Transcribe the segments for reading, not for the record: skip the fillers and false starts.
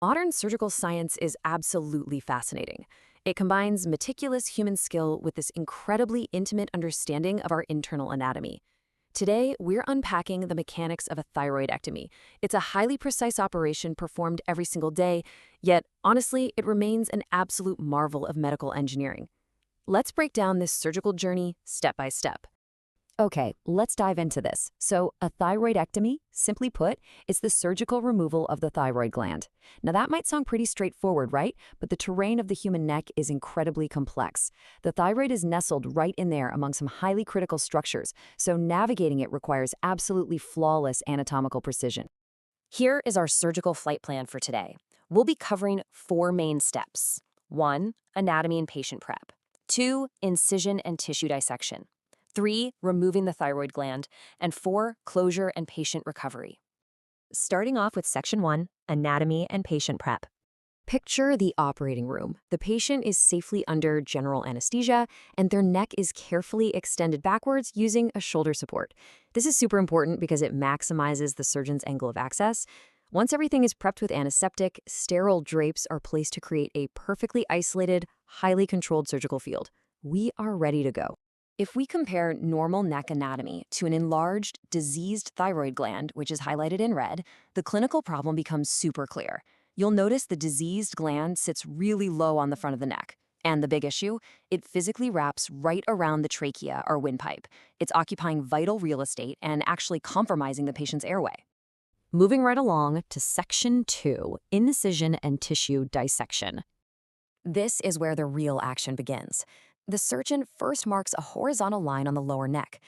Modern surgical science is absolutely fascinating. It combines meticulous human skill with this incredibly intimate understanding of our internal anatomy. Today, we're unpacking the mechanics of a thyroidectomy. It's a highly precise operation performed every single day, yet, honestly, it remains an absolute marvel of medical engineering. Let's break down this surgical journey step by step. Okay, let's dive into this. So, a thyroidectomy, simply put, is the surgical removal of the thyroid gland. Now, that might sound pretty straightforward, right? But the terrain of the human neck is incredibly complex. The thyroid is nestled right in there among some highly critical structures, so navigating it requires absolutely flawless anatomical precision. Here is our surgical flight plan for today. We'll be covering 4 main steps. 1. Anatomy and patient prep. 2. Incision and tissue dissection. 3. Removing the thyroid gland. And 4. Closure and patient recovery. Starting off with Section 1, Anatomy and Patient Prep. Picture the operating room. The patient is safely under general anesthesia, and their neck is carefully extended backwards using a shoulder support. This is super important because it maximizes the surgeon's angle of access. Once everything is prepped with antiseptic, sterile drapes are placed to create a perfectly isolated, highly controlled surgical field. We are ready to go. If we compare normal neck anatomy to an enlarged, diseased thyroid gland, which is highlighted in red, the clinical problem becomes super clear. You'll notice the diseased gland sits really low on the front of the neck. And the big issue? It physically wraps right around the trachea or windpipe. It's occupying vital real estate and actually compromising the patient's airway. Moving right along to Section 2, Incision and Tissue Dissection. This is where the real action begins. The surgeon first marks a horizontal line on the lower neck.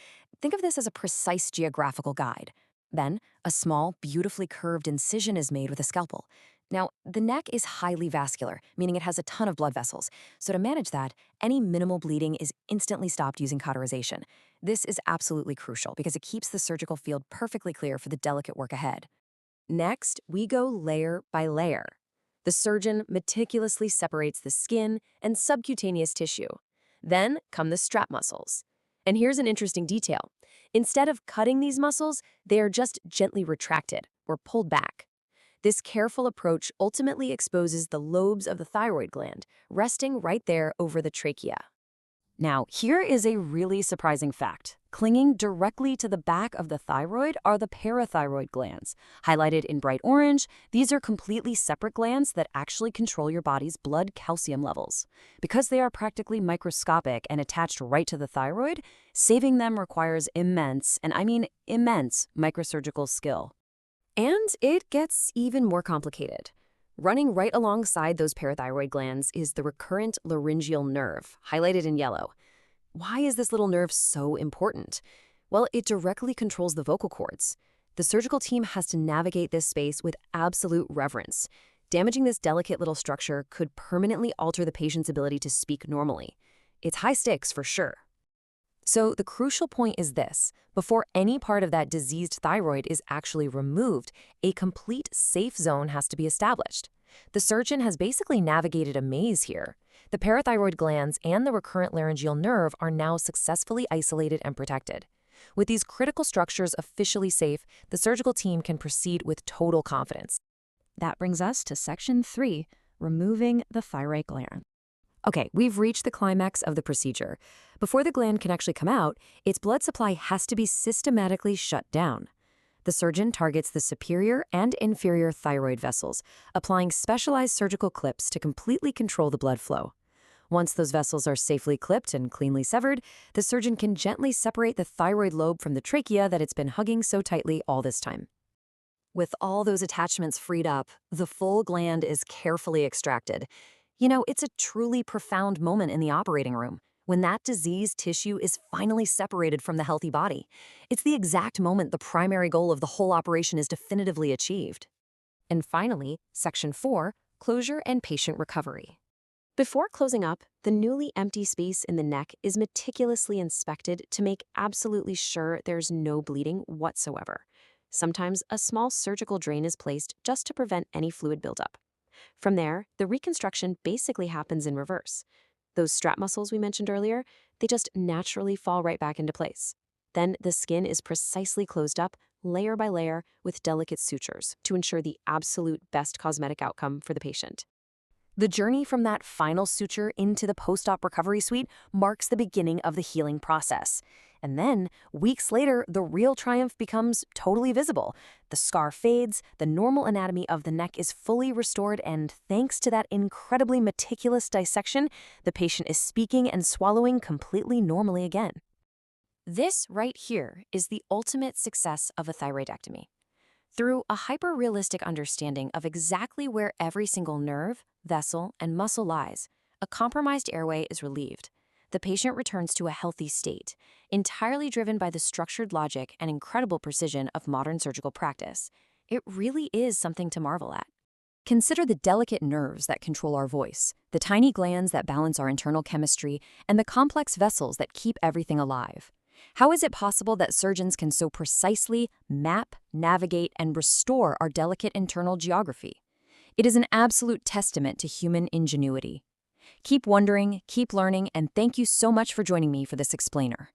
Think of this as a precise geographical guide. Then, a small, beautifully curved incision is made with a scalpel. Now, the neck is highly vascular, meaning it has a ton of blood vessels. So to manage that, any minimal bleeding is instantly stopped using cauterization. This is absolutely crucial because it keeps the surgical field perfectly clear for the delicate work ahead. Next, we go layer by layer. The surgeon meticulously separates the skin and subcutaneous tissue. Then come the strap muscles. And here's an interesting detail. Instead of cutting these muscles, they are just gently retracted or pulled back. This careful approach ultimately exposes the lobes of the thyroid gland, resting right there over the trachea. Now, here is a really surprising fact. Clinging directly to the back of the thyroid are the parathyroid glands. Highlighted in bright orange, these are completely separate glands that actually control your body's blood calcium levels. Because they are practically microscopic and attached right to the thyroid, saving them requires immense, and I mean immense, microsurgical skill. And it gets even more complicated. Running right alongside those parathyroid glands is the recurrent laryngeal nerve, highlighted in yellow. Why is this little nerve so important? Well, it directly controls the vocal cords. The surgical team has to navigate this space with absolute reverence. Damaging this delicate little structure could permanently alter the patient's ability to speak normally. It's high stakes for sure. So the crucial point is this. Before any part of that diseased thyroid is actually removed, a complete safe zone has to be established. The surgeon has basically navigated a maze here. The parathyroid glands and the recurrent laryngeal nerve are now successfully isolated and protected. With these critical structures officially safe, the surgical team can proceed with total confidence. That brings us to Section 3, removing the thyroid gland. Okay, we've reached the climax of the procedure. Before the gland can actually come out, its blood supply has to be systematically shut down. The surgeon targets the superior and inferior thyroid vessels, applying specialized surgical clips to completely control the blood flow. Once those vessels are safely clipped and cleanly severed, the surgeon can gently separate the thyroid lobe from the trachea that it's been hugging so tightly all this time. With all those attachments freed up, the full gland is carefully extracted. You know, it's a truly profound moment in the operating room, when that diseased tissue is finally separated from the healthy body. It's the exact moment the primary goal of the whole operation is definitively achieved. And finally, Section 4, Closure and Patient Recovery. Before closing up, the newly empty space in the neck is meticulously inspected to make absolutely sure there's no bleeding whatsoever. Sometimes a small surgical drain is placed just to prevent any fluid buildup. From there, the reconstruction basically happens in reverse. Those strap muscles we mentioned earlier, they just naturally fall right back into place. Then the skin is precisely closed up, layer by layer, with delicate sutures to ensure the absolute best cosmetic outcome for the patient. The journey from that final suture into the post-op recovery suite marks the beginning of the healing process. And then, weeks later, the real triumph becomes totally visible. The scar fades, the normal anatomy of the neck is fully restored, and thanks to that incredibly meticulous dissection, the patient is speaking and swallowing completely normally again. This right here is the ultimate success of a thyroidectomy. Through a hyper-realistic understanding of exactly where every single nerve, vessel, and muscle lies, a compromised airway is relieved. The patient returns to a healthy state, entirely driven by the structured logic and incredible precision of modern surgical practice. It really is something to marvel at. Consider the delicate nerves that control our voice, the tiny glands that balance our internal chemistry, and the complex vessels that keep everything alive. How is it possible that surgeons can so precisely map, navigate, and restore our delicate internal geography? It is an absolute testament to human ingenuity. Keep wondering, keep learning, and thank you so much for joining me for this explainer.